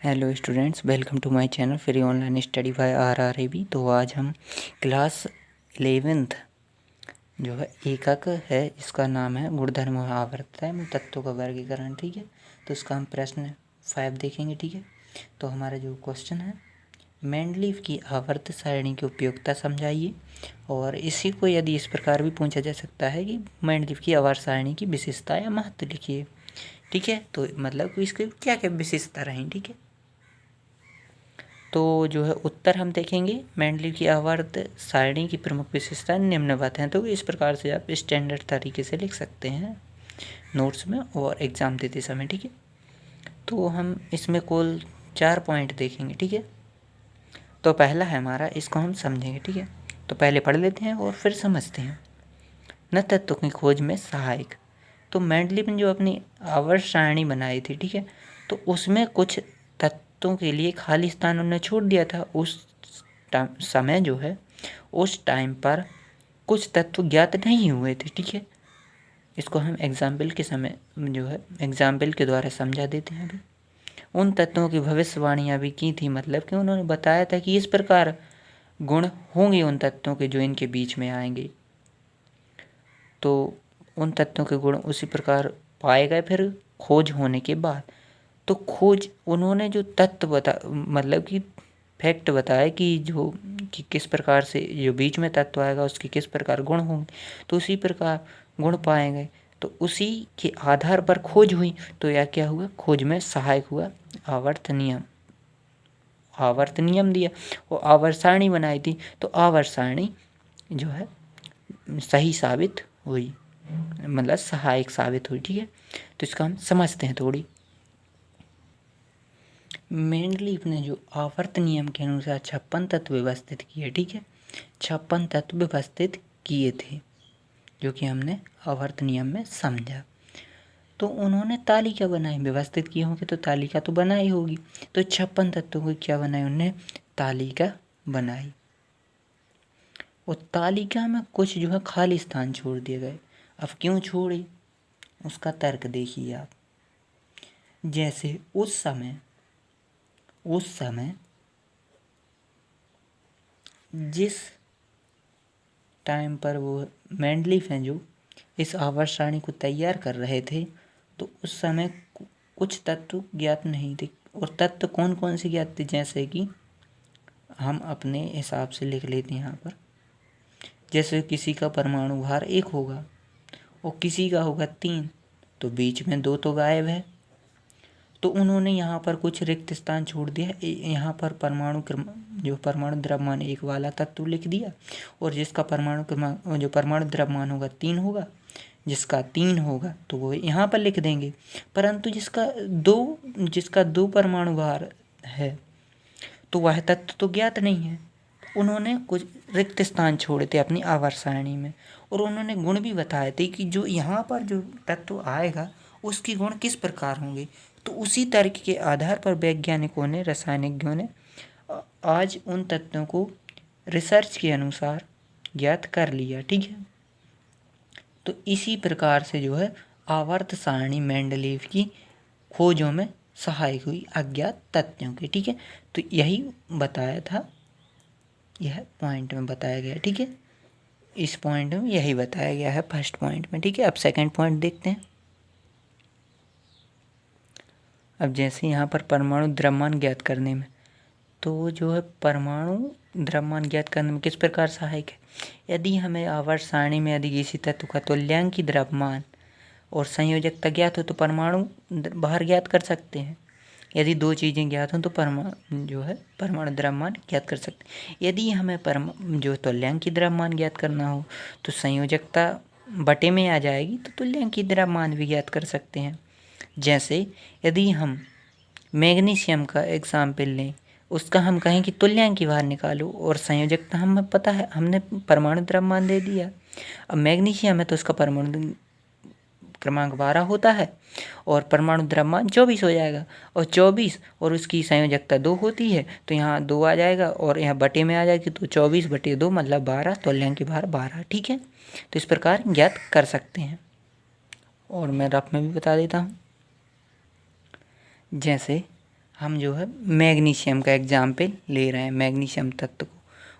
Hello students, welcome to my channel free online study by RRAB। तो आज हम class 11th जो है एकक है, इसका नाम है गुणधर्म आवर्त है तत्वों का वर्गीकरण। ठीक है, तो इसका हम प्रश्न 5 देखेंगे। ठीक है, तो हमारा जो क्वेश्चन है, मेंडलीव की आवर्त सारणी की उपयोगिता समझाइए। और इसी को यदि इस प्रकार भी पूछा जा सकता है कि मेंडलीव की आवर्त सारणी की विशेषता या महत्व लिखिए। ठीक है, तो मतलब इसके क्या क्या विशेषता रहें। ठीक है, तो जो है उत्तर हम देखेंगे। मेंडलीव की आवर्त सारणी की प्रमुख विशेषताएं निम्नवत हैं। तो इस प्रकार से आप स्टैंडर्ड तरीके से लिख सकते हैं नोट्स में और एग्ज़ाम देते समय। ठीक है, तो हम इसमें कुल 4 पॉइंट देखेंगे। ठीक है, तो पहला है हमारा, इसको हम समझेंगे। ठीक है, तो पहले पढ़ लेते हैं और फिर समझते हैं। न तत्व की खोज में सहायक। तो मेंडलीव ने जो अपनी आवर्त सारणी बनाई थी, ठीक है, तो उसमें कुछ तत्वों के लिए खाली स्थान उन्होंने छोड़ दिया था। उस समय जो है, उस टाइम पर कुछ तत्व ज्ञात नहीं हुए थे। ठीक है, इसको हम एग्जाम्पल के समय जो है एग्जाम्पल के द्वारा समझा देते हैं। अभी उन तत्वों की भविष्यवाणियाँ भी की थी, मतलब कि उन्होंने बताया था कि इस प्रकार गुण होंगे उन तत्वों के जो इनके बीच में आएंगे, तो उन तत्वों के गुण उसी प्रकार पाए गए। फिर खोज होने के बाद, तो खोज उन्होंने जो तत्व बता मतलब कि फैक्ट बताया कि जो कि किस प्रकार से जो बीच में तत्व आएगा उसके किस प्रकार गुण होंगे, तो उसी प्रकार गुण पाए गए। तो उसी के आधार पर खोज हुई। तो यह क्या हुआ, खोज में सहायक हुआ आवर्त नियम। आवर्त नियम दिया और आवर्त सारणी बनाई थी, तो आवर्त सारणी जो है सही साबित हुई, मतलब सहायक साबित हुई। ठीक है, तो इसका हम समझते हैं थोड़ी। मेंडलीव ने जो आवर्त नियम के अनुसार 56 तत्व व्यवस्थित किए। ठीक है, 56 तत्व व्यवस्थित किए थे, जो कि हमने आवर्त नियम में समझा। तो उन्होंने तालिका बनाई, व्यवस्थित किए होंगे तो तालिका तो बनाई होगी। तो 56 तत्वों को क्या बनाई उन्होंने, तालिका बनाई। और तालिका में कुछ जो है खाली स्थान छोड़ दिए गए। अब क्यों छोड़े, उसका तर्क देखिए आप। जैसे उस समय जिस टाइम पर वो मेंडलीव हैं जो इस आवर्त सारणी को तैयार कर रहे थे, तो उस समय कुछ तत्व ज्ञात नहीं थे। और तत्व कौन कौन से ज्ञात थे, जैसे कि हम अपने हिसाब से लिख लेते हैं यहाँ पर। जैसे किसी का परमाणु भार 1 होगा और किसी का होगा 3, तो बीच में 2 तो गायब है। तो उन्होंने यहाँ पर कुछ रिक्त स्थान छोड़ दिया। यहाँ पर परमाणु द्रव्यमान 1 वाला तत्व लिख दिया, और जिसका परमाणु द्रव्यमान होगा 3 होगा, जिसका 3 होगा तो वो यहाँ पर लिख देंगे। परंतु जिसका 2 परमाणु भार है, तो वह तत्व तो ज्ञात नहीं है। उन्होंने कुछ रिक्त स्थान छोड़े थे अपनी आवर्त सारणी में, और उन्होंने गुण भी बताए थे कि जो यहाँ पर जो तत्व आएगा उसके गुण किस प्रकार होंगे। तो उसी तर्क के आधार पर वैज्ञानिकों ने, रासायनिकों ने आज उन तत्वों को रिसर्च के अनुसार ज्ञात कर लिया। ठीक है, तो इसी प्रकार से जो है आवर्त सारणी मेंडलीव की खोजों में सहायक हुई अज्ञात तत्वों की। ठीक है, तो यही बताया था, यह पॉइंट में बताया गया। ठीक है, इस पॉइंट में यही बताया गया है फर्स्ट पॉइंट में। ठीक है, अब सेकंड पॉइंट देखते हैं। अब जैसे यहाँ पर परमाणु द्रव्यमान ज्ञात करने में, तो जो है परमाणु द्रव्यमान ज्ञात करने में किस प्रकार सहायक है। यदि हमें आवर्त सारणी में यदि किसी तत्व का तुल्यांकी द्रव्यमान और संयोजकता ज्ञात हो, तो परमाणु भार ज्ञात कर सकते हैं। यदि 2 चीज़ें ज्ञात हों तो परमाणु द्रव्यमान ज्ञात कर सकते हैं। यदि हमें जो तुल्यांकी द्रव्यमान ज्ञात करना हो, तो संयोजकता बटे में आ जाएगी, तो तुल्यांकी द्रव्यमान भी ज्ञात कर सकते हैं। जैसे यदि हम मैग्नीशियम का एग्जाम्पल लें, उसका हम कहें कि तुल्यांकी भार निकालो, और संयोजकता हमें पता है, हमने परमाणु द्रव्यमान दे दिया। अब मैग्नीशियम है तो उसका परमाणु क्रमांक 12 होता है और परमाणु द्रव्यमान 24 हो जाएगा, और 24 और उसकी संयोजकता 2 होती है, तो यहाँ 2 आ जाएगा और यहाँ बटे में आ जाएगी, तो 24/2 मतलब 12, तुल्यांकी भार 12। ठीक है, तो इस प्रकार ज्ञात कर सकते हैं। और मैं रफ में भी बता देता हूँ। जैसे हम जो है मैग्नीशियम का एग्जाम्पल ले रहे हैं, मैग्नीशियम तत्व को,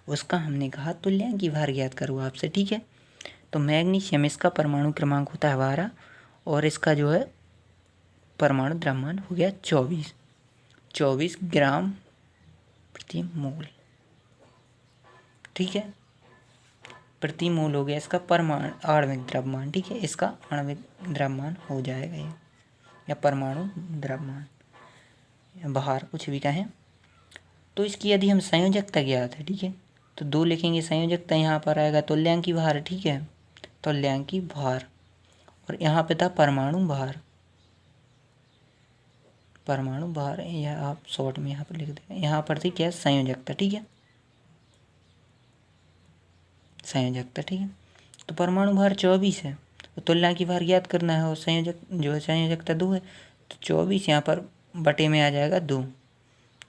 उसका हमने कहा तुल्यांकी भार ज्ञात करो आपसे, ठीक है। तो मैग्नीशियम, इसका परमाणु क्रमांक होता है 12 और इसका जो है परमाणु द्रव्यमान हो गया 24 ग्राम प्रति मोल, ठीक है। प्रति मोल हो गया इसका परमाणु आणविक द्रव्यमान, ठीक है। इसका आणविक द्रव्यमान हो जाएगा ये, या परमाणु द्रव्यमान या भार, कुछ भी कहें। तो इसकी यदि हम संयोजकता ज्ञात है, ठीक है, तो 2 लिखेंगे संयोजकता, यहाँ पर आएगा तुल्यांकी भार, ठीक है, तुल्यांकी भार, और यहाँ पे था परमाणु भार, या आप शॉर्ट में यहाँ पर लिख दें, यहाँ पर थी क्या संयोजकता, ठीक है, संयोजकता, ठीक है। तो परमाणु भार 24 है, तो तुल्यांकी भार ज्ञात करना है, और संयोजक जो है संयोजकता 2 है, तो 24 यहाँ पर बटे में आ जाएगा 2,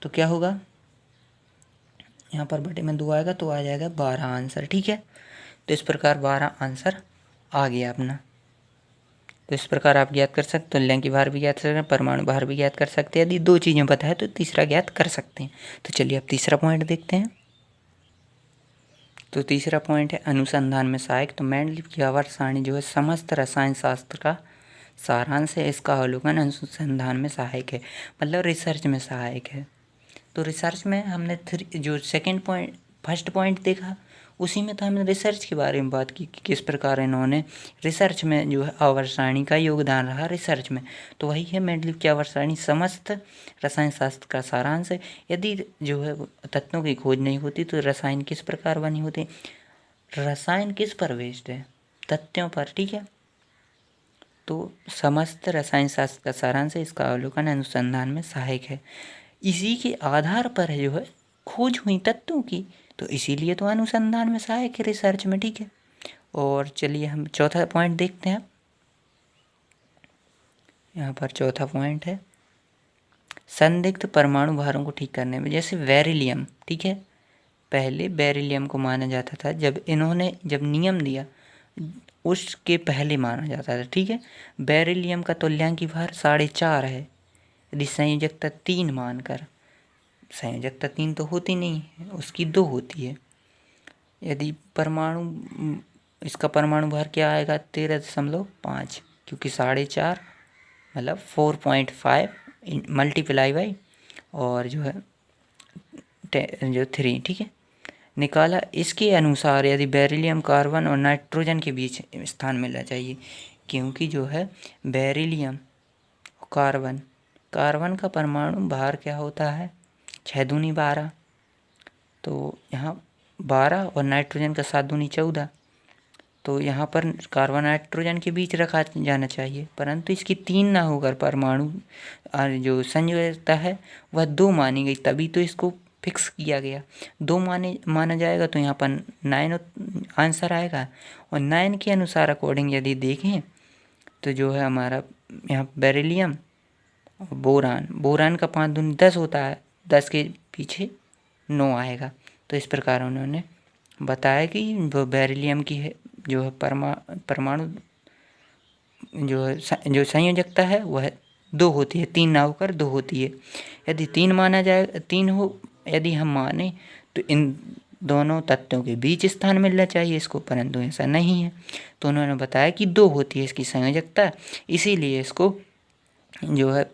तो क्या होगा, यहाँ पर बटे में 2 आएगा तो आ जाएगा 12 आंसर, ठीक है। तो इस प्रकार 12 आंसर आ गया अपना। तो इस प्रकार आप ज्ञात कर सकते, तुल्यांकी भार भी ज्ञात कर सकते हैं, परमाणु भार भी ज्ञात कर सकते हैं। यदि 2 चीज़ें पता है तो तीसरा ज्ञात कर सकते हैं। तो चलिए अब तीसरा पॉइंट देखते हैं। तो तीसरा पॉइंट है अनुसंधान में सहायक। तो मेंडलीव की आवर्त सारणी जो है समस्त रसायन शास्त्र का सारांश है, इसका अवलोकन अनुसंधान में सहायक है, मतलब रिसर्च में सहायक है। तो रिसर्च में हमने जो फर्स्ट पॉइंट देखा, उसी में तो हमने रिसर्च के बारे में बात की कि किस प्रकार इन्होंने रिसर्च में जो है आवर्त सारणी का योगदान रहा रिसर्च में। तो वही है मेंडलीव की आवर्त सारणी समस्त रसायन शास्त्र का सारांश है। यदि जो है तत्वों की खोज नहीं होती तो रसायन किस प्रकार बनी होती, रसायन किस पर बेस्ड है, तथ्यों पर, ठीक है। तो समस्त रसायन शास्त्र का सारांश है, इसका अवलोकन अनुसंधान में सहायक है, इसी के आधार पर है जो है खोज हुई तत्वों की, तो इसीलिए तो अनुसंधान में सहायक है रिसर्च में, ठीक है। और चलिए हम चौथा पॉइंट देखते हैं। यहाँ पर चौथा पॉइंट है संदिग्ध परमाणु भारों को ठीक करने में, जैसे बेरिलियम, ठीक है, पहले बेरिलियम को माना जाता था, जब नियम दिया उसके पहले माना जाता था, ठीक है। बेरिलियम का तुल्यांकी भार 4.5 है, यदि संयोजकता 3 मानकर, संयोजकता 3 तो होती नहीं है, उसकी 2 होती है। यदि इसका परमाणु भार क्या आएगा 13.5, क्योंकि 4.5 मतलब 4.5 मल्टीप्लाई बाई और जो है 3, ठीक है, निकाला। इसके अनुसार यदि बेरिलियम कार्बन और नाइट्रोजन के बीच स्थान मिलना चाहिए, क्योंकि जो है बेरिलियम कार्बन का परमाणु भार क्या होता है 6 दूनी 12, तो यहाँ 12 और नाइट्रोजन का 7 दूनी 14, तो यहाँ पर कार्बन नाइट्रोजन के बीच रखा जाना चाहिए, परंतु इसकी 3 ना होकर परमाणु जो संयोजकता है वह 2 मानी गई, तभी तो इसको फिक्स किया गया। 2 माना जाएगा तो यहाँ पर 9 आंसर आएगा, और 9 के अनुसार अकॉर्डिंग यदि देखें तो जो है हमारा यहाँ बेरिलियम और बोरान का 5 दूनी 10 होता है, 10 के पीछे 9 आएगा। तो इस प्रकार उन्होंने बताया कि वो बेरिलियम की है जो है परमाणु जो संयोजकता है वह 2 होती है, 3 ना होकर 2 होती है। यदि 3 माना जाए, 3 हो यदि हम माने तो इन दोनों तत्वों के बीच स्थान मिलना चाहिए इसको, परंतु ऐसा नहीं है। तो उन्होंने बताया कि 2 होती है इसकी संयोजकता, इसीलिए इसको जो है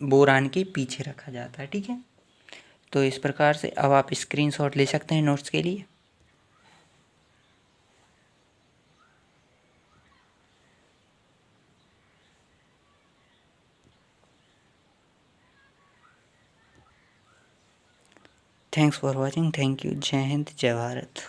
बोरान के पीछे रखा जाता है, ठीक है। तो इस प्रकार से अब आप स्क्रीनशॉट ले सकते हैं नोट्स के लिए। Thanks for watching, thank you, जय हिंद, जय भारत।